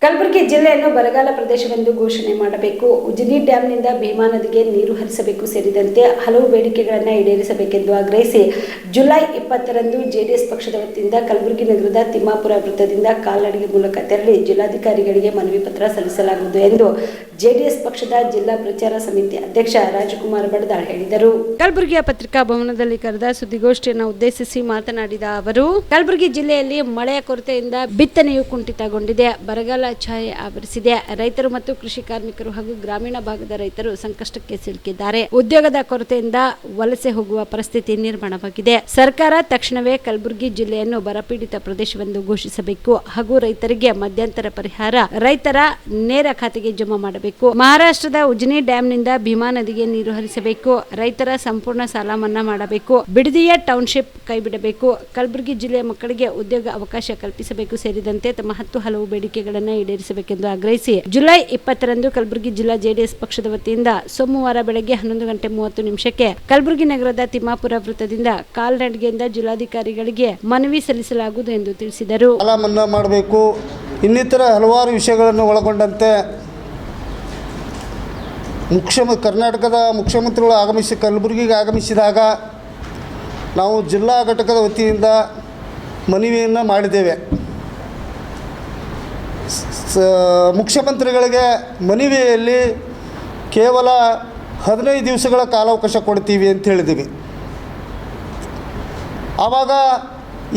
ಕಲಬುರಗಿ ಜಿಲ್ಲೆಯನ್ನು ಬರಗಾಲ ಪ್ರದೇಶವೆಂದು ಘೋಷಣೆ ಮಾಡಬೇಕು, ಉಜಿನಿ ಡ್ಯಾಂನಿಂದ ಭೀಮಾ ನದಿಗೆ ನೀರು ಹರಿಸಬೇಕು ಸೇರಿದಂತೆ ಹಲವು ಬೇಡಿಕೆಗಳನ್ನು ಈಡೇರಿಸಬೇಕೆಂದು ಆಗ್ರಹಿಸಿ ಜುಲೈ 20ರಂದು ಜೆಡಿಎಸ್ ಪಕ್ಷದ ವತಿಯಿಂದ ಕಲಬುರಗಿ ನಗರದ ತಿಮ್ಮಾಪುರ ವೃತ್ತದಿಂದ ಕಾಲ್ನಡಿಗೆ ಮೂಲಕ ತೆರಳಿ ಜಿಲ್ಲಾಧಿಕಾರಿಗಳಿಗೆ ಮನವಿ ಪತ್ರ ಸಲ್ಲಿಸಲಾಗುವುದು ಎಂದು ಜೆಡಿಎಸ್ ಪಕ್ಷದ ಜಿಲ್ಲಾ ಪ್ರಚಾರ ಸಮಿತಿ ಅಧ್ಯಕ್ಷ ರಾಜಕುಮಾರ್ ಬಡದಾಳ್ ಹೇಳಿದರು. ಕಲಬುರಗಿಯ ಪತ್ರಿಕಾ ಭವನದಲ್ಲಿ ಕರೆದ ಸುದ್ದಿಗೋಷ್ಠಿಯನ್ನು ಉದ್ದೇಶಿಸಿ ಮಾತನಾಡಿದ ಅವರು, ಕಲಬುರಗಿ ಜಿಲ್ಲೆಯಲ್ಲಿ ಮಳೆಯ ಕೊರತೆಯಿಂದ ಬಿತ್ತನೆಯು ಕುಂಠಿತಗೊಂಡಿದೆ, ಬರಗಾಲ ಛಾಯೆ ಆವರಿಸಿದೆ. ರೈತರು ಮತ್ತು ಕೃಷಿ ಕಾರ್ಮಿಕರು ಹಾಗೂ ಗ್ರಾಮೀಣ ಭಾಗದ ರೈತರು ಸಂಕಷ್ಟಕ್ಕೆ ಸಿಲುಕಿದ್ದಾರೆ. ಉದ್ಯೋಗದ ಕೊರತೆಯಿಂದ ವಲಸೆ ಹೋಗುವ ಪರಿಸ್ಥಿತಿ ನಿರ್ಮಾಣವಾಗಿದೆ. ಸರ್ಕಾರ ತಕ್ಷಣವೇ ಕಲಬುರಗಿ ಜಿಲ್ಲೆಯನ್ನು ಬರಪೀಡಿತ ಪ್ರದೇಶವೆಂದು ಘೋಷಿಸಬೇಕು ಹಾಗೂ ರೈತರಿಗೆ ಮಧ್ಯಂತರ ಪರಿಹಾರ ರೈತರ ನೇರ ಖಾತೆಗೆ ಜಮಾ ಮಾಡಬೇಕು. ಮಹಾರಾಷ್ಟ್ರದ ಉಜಿನಿ ಡ್ಯಾಂನಿಂದ ಭೀಮಾ ನದಿಗೆ ನೀರು ಹರಿಸಬೇಕು. ರೈತರ ಸಂಪೂರ್ಣ ಸಾಲ ಮನ್ನಾ ಮಾಡಬೇಕು. ಬಿಡದಿಯ ಟೌನ್ಶಿಪ್ ಕೈಬಿಡಬೇಕು. ಕಲಬುರಗಿ ಜಿಲ್ಲೆಯ ಮಕ್ಕಳಿಗೆ ಉದ್ಯೋಗ ಅವಕಾಶ ಕಲ್ಪಿಸಬೇಕು ಸೇರಿದಂತೆ ತಮ್ಮ 10 ಹಲವು ಬೇಡಿಕೆಗಳನ್ನು ಈಡೇರಿಸಬೇಕೆಂದು ಆಗ್ರಹಿಸಿ ಜುಲೈ 20ರಂದು ಕಲಬುರಗಿ ಜಿಲ್ಲಾ ಜೆಡಿಎಸ್ ಪಕ್ಷದ ವತಿಯಿಂದ ಸೋಮವಾರ ಬೆಳಗ್ಗೆ 11:30 ಕಲಬುರಗಿ ನಗರದ ತಿಮ್ಮಾಪುರ ವೃತ್ತದಿಂದ ಕಾಲ್ನಡಿಗೆಯಿಂದ ಜಿಲ್ಲಾಧಿಕಾರಿಗಳಿಗೆ ಮನವಿ ಸಲ್ಲಿಸಲಾಗುವುದು ಎಂದು ತಿಳಿಸಿದರು. ಸಾಲ ಮನ್ನಾ ಮಾಡಬೇಕು, ಇನ್ನಿತರ ಹಲವಾರು ವಿಷಯಗಳನ್ನು ಒಳಗೊಂಡಂತೆ ಕರ್ನಾಟಕದ ಮುಖ್ಯಮಂತ್ರಿಗಳು ಕಲಬುರಗಿಗೆ ಆಗಮಿಸಿದಾಗ ನಾವು ಜಿಲ್ಲಾ ಘಟಕದ ವತಿಯಿಂದ ಮನವಿಯನ್ನು ಮಾಡಿದ್ದೇವೆ. ಮುಖ್ಯಮಂತ್ರಿಗಳಿಗೆ ಮನವಿಯಲ್ಲಿ ಕೇವಲ 15 ದಿವಸಗಳ ಕಾಲಾವಕಾಶ ಕೊಡ್ತೀವಿ ಅಂತ ಹೇಳಿದ್ದೀವಿ. ಆವಾಗ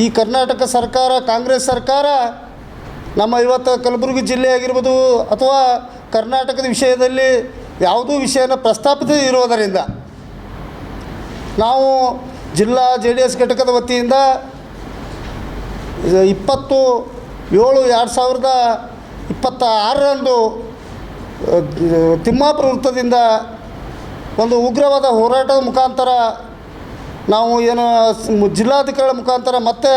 ಈ ಕರ್ನಾಟಕ ಸರ್ಕಾರ, ಕಾಂಗ್ರೆಸ್ ಸರ್ಕಾರ ನಮ್ಮ ಇವತ್ತು ಕಲಬುರಗಿ ಜಿಲ್ಲೆ ಆಗಿರ್ಬೋದು ಅಥವಾ ಕರ್ನಾಟಕದ ವಿಷಯದಲ್ಲಿ ಯಾವುದೂ ವಿಷಯನ ಪ್ರಸ್ತಾಪಿಸದೇ ಇರೋದರಿಂದ ನಾವು ಜಿಲ್ಲಾ JDS ಘಟಕದ ವತಿಯಿಂದ 20/7/2026ರಂದು ತಿಮ್ಮಾಪುರ ವೃತ್ತದಿಂದ ಒಂದು ಉಗ್ರವಾದ ಹೋರಾಟದ ಮುಖಾಂತರ ನಾವು ಏನು ಜಿಲ್ಲಾಧಿಕಾರಿಗಳ ಮುಖಾಂತರ ಮತ್ತು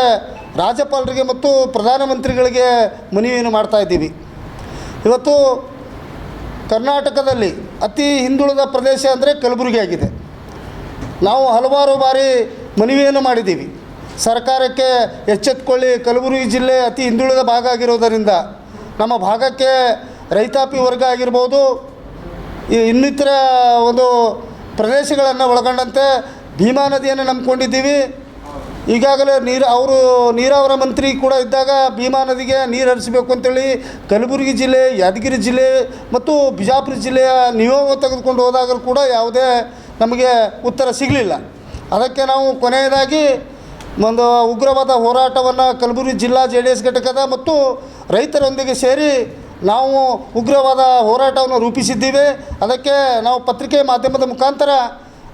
ರಾಜ್ಯಪಾಲರಿಗೆ ಮತ್ತು ಪ್ರಧಾನಮಂತ್ರಿಗಳಿಗೆ ಮನವಿಯನ್ನು ಮಾಡ್ತಾಯಿದ್ದೀವಿ. ಇವತ್ತು ಕರ್ನಾಟಕದಲ್ಲಿ ಅತಿ ಹಿಂದುಳಿದ ಪ್ರದೇಶ ಅಂದರೆ ಕಲಬುರಗಿ ಆಗಿದೆ. ನಾವು ಹಲವಾರು ಬಾರಿ ಮನವಿಯನ್ನು ಮಾಡಿದ್ದೀವಿ. ಸರ್ಕಾರಕ್ಕೆ ಎಚ್ಚೆತ್ತುಕೊಳ್ಳಿ, ಕಲಬುರಗಿ ಜಿಲ್ಲೆ ಅತಿ ಹಿಂದುಳಿದ ಭಾಗ ಆಗಿರೋದರಿಂದ ನಮ್ಮ ಭಾಗಕ್ಕೆ ರೈತಾಪಿ ವರ್ಗ ಆಗಿರ್ಬೋದು, ಇನ್ನಿತರ ಒಂದು ಪ್ರದೇಶಗಳನ್ನು ಒಳಗೊಂಡಂತೆ ಭೀಮಾ ನದಿಯನ್ನು ನಂಬ್ಕೊಂಡಿದ್ದೀವಿ. ಈಗಾಗಲೇ ನೀರಾವರಿ ಮಂತ್ರಿ ಕೂಡ ಇದ್ದಾಗ ಭೀಮಾ ನದಿಗೆ ನೀರು ಹರಿಸಬೇಕು ಅಂತೇಳಿ ಕಲಬುರಗಿ ಜಿಲ್ಲೆ, ಯಾದಗಿರಿ ಜಿಲ್ಲೆ ಮತ್ತು ಬಿಜಾಪುರ ಜಿಲ್ಲೆಯ ನಿಯೋಗ ತೆಗೆದುಕೊಂಡು ಹೋದಾಗಲೂ ಕೂಡ ಯಾವುದೇ ನಮಗೆ ಉತ್ತರ ಸಿಗಲಿಲ್ಲ. ಅದಕ್ಕೆ ನಾವು ಕೊನೆಯದಾಗಿ ಒಂದು ಉಗ್ರವಾದ ಹೋರಾಟವನ್ನು ಕಲಬುರಗಿ ಜಿಲ್ಲಾ JDS ಘಟಕದ ಮತ್ತು ರೈತರೊಂದಿಗೆ ಸೇರಿ ನಾವು ಉಗ್ರವಾದ ಹೋರಾಟವನ್ನು ರೂಪಿಸಿದ್ದೀವಿ. ಅದಕ್ಕೆ ನಾವು ಪತ್ರಿಕೆ ಮಾಧ್ಯಮದ ಮುಖಾಂತರ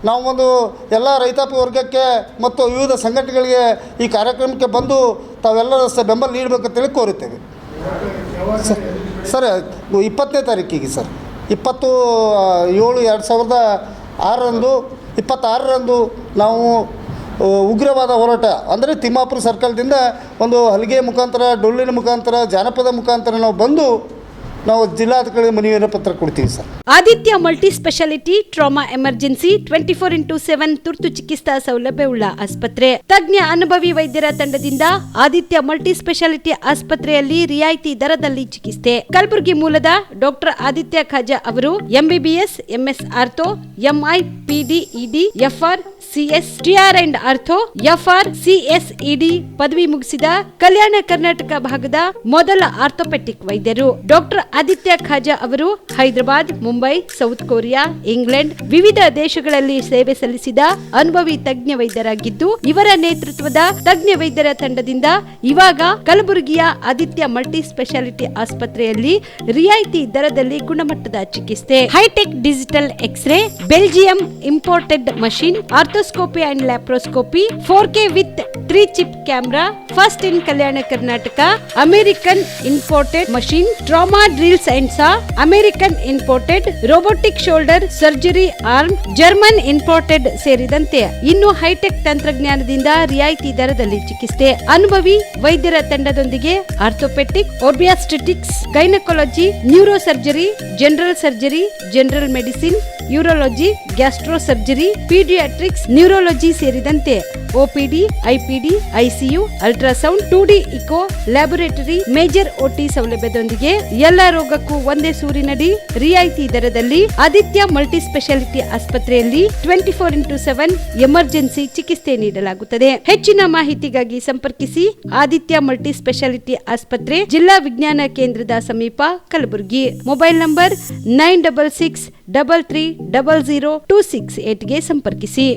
ನಾವು ಒಂದು ಎಲ್ಲ ರೈತಾಪಿ ವರ್ಗಕ್ಕೆ ಮತ್ತು ವಿವಿಧ ಸಂಘಟನೆಗಳಿಗೆ ಈ ಕಾರ್ಯಕ್ರಮಕ್ಕೆ ಬಂದು ತಾವೆಲ್ಲರ ಬೆಂಬಲ ನೀಡಬೇಕಂತೇಳಿ ಕೋರುತ್ತೇವೆ. ಸರ್ 20ನೇ ತಾರೀಕಿಗೆ ಸರ್ 20/7/2026ರಂದು ನಾವು ಉಗ್ರವಾದ ಹೋರಾಟ ಅಂದರೆ ತಿಮ್ಮಾಪುರ ಸರ್ಕಲ್ದಿಂದ ಒಂದು ಹಲಿಗೆ ಮುಖಾಂತರ, ಡೊಳ್ಳಿನ ಮುಖಾಂತರ, ಜಾನಪದ ಮುಖಾಂತರ ನಾವು ಬಂದು ನಾವು ಜಿಲ್ಲಾಧಿಕಾರಿ ಮನವಿಯನ್ನು ಪತ್ರ ಕೊಡ್ತೀವಿ sir. Aditya multi speciality trauma emergency 24x7 ತುರ್ತು ಚಿಕಿತ್ಸಾ ಸೌಲಭ್ಯವುಳ್ಳ ಆಸ್ಪತ್ರೆ. ತಜ್ಞ ಅನುಭವಿ ವೈದ್ಯರ ತಂಡದಿಂದ ಆದಿತ್ಯ ಮಲ್ಟಿ ಸ್ಪೆಷಾಲಿಟಿ ಆಸ್ಪತ್ರೆಯಲ್ಲಿ ರಿಯಾಯಿತಿ ದರದಲ್ಲಿ ಚಿಕಿತ್ಸೆ. ಕಲಬುರಗಿ ಮೂಲದ ಡಾಕ್ಟರ್ ಆದಿತ್ಯ ಖಾಜಾ ಅವರು MBBS, MS ortho, MI, PD, ED, FR, CS, TR and ortho, FR, CSED ಪದವಿ ಮುಗಿಸಿದ ಕಲ್ಯಾಣ ಕರ್ನಾಟಕ ಭಾಗದ ಮೊದಲ ಆರ್ಥೋಪೆಟಿಕ್ ವೈದ್ಯರು. ಡಾಕ್ಟರ್ ಆದಿತ್ಯ ಖಾಜಾ ಅವರು Hyderabad, Mumbai, south Korea, England ವಿವಿಧ ದೇಶಗಳಲ್ಲಿ ಸೇವೆ ಸಲ್ಲಿಸಿದ ಅನುಭವಿ ತಜ್ಞ ವೈದ್ಯರಾಗಿದ್ದು, ಇವರ ನೇತೃತ್ವದ ತಜ್ಞ ವೈದ್ಯರ ತಂಡದಿಂದ ಇವಾಗ ಕಲಬುರಗಿಯ ಆದಿತ್ಯ ಮಲ್ಟಿ ಸ್ಪೆಷಾಲಿಟಿ ಆಸ್ಪತ್ರೆಯಲ್ಲಿ ರಿಯಾಯಿತಿ ದರದಲ್ಲಿ ಗುಣಮಟ್ಟದ ಚಿಕಿತ್ಸೆ. Hitech digital xray, Belgium imported machine, arthroscopy and laparoscopy, 4K with 3 chip camera, first in Kalyana Karnataka, American imported machine, trauma drills and saw, American imported robotic shoulder surgery arm, German imported ಸೇರಿದಂತೆ ಇನ್ನು high tech ತಂತ್ರಜ್ಞಾನದಿಂದ ರಿಯಾಯಿತಿ ದರದಲ್ಲಿ ಚಿಕಿತ್ಸೆ. ಅನುಭವಿ ವೈದ್ಯರ ತಂಡದೊಂದಿಗೆ orthopedic, obstetrics, gynaecology, neuro surgery, general surgery, general medicine, urology, gastro surgery, paediatrics, neurology ಸೇರಿದಂತೆ OPD, IPD, ICU, ultrasound, 2D echo, laboratory, major OT ಸೌಲಭ್ಯದೊಂದಿಗೆ ಎಲ್ಲ ರೋಗಕ್ಕೂ ಒಂದೇ ಸೂರಿನಡಿ ರಿಯಾಯಿತಿ ದರದಲ್ಲಿ ಆದಿತ್ಯ ಮಲ್ಟಿ ಸ್ಪೆಷಾಲಿಟಿ ಆಸ್ಪತ್ರೆಯಲ್ಲಿ 24x7 ಎಮರ್ಜೆನ್ಸಿ ಚಿಕಿತ್ಸೆ ನೀಡಲಾಗುತ್ತದೆ. ಹೆಚ್ಚಿನ ಮಾಹಿತಿಗಾಗಿ ಸಂಪರ್ಕಿಸಿ ಆದಿತ್ಯ ಮಲ್ಟಿ ಸ್ಪೆಷಾಲಿಟಿ ಆಸ್ಪತ್ರೆ, ಜಿಲ್ಲಾ ವಿಜ್ಞಾನ ಕೇಂದ್ರದ ಸಮೀಪ, ಕಲಬುರಗಿ. ಮೊಬೈಲ್ ನಂಬರ್ 9663300268ಗೆ ಸಂಪರ್ಕಿಸಿ.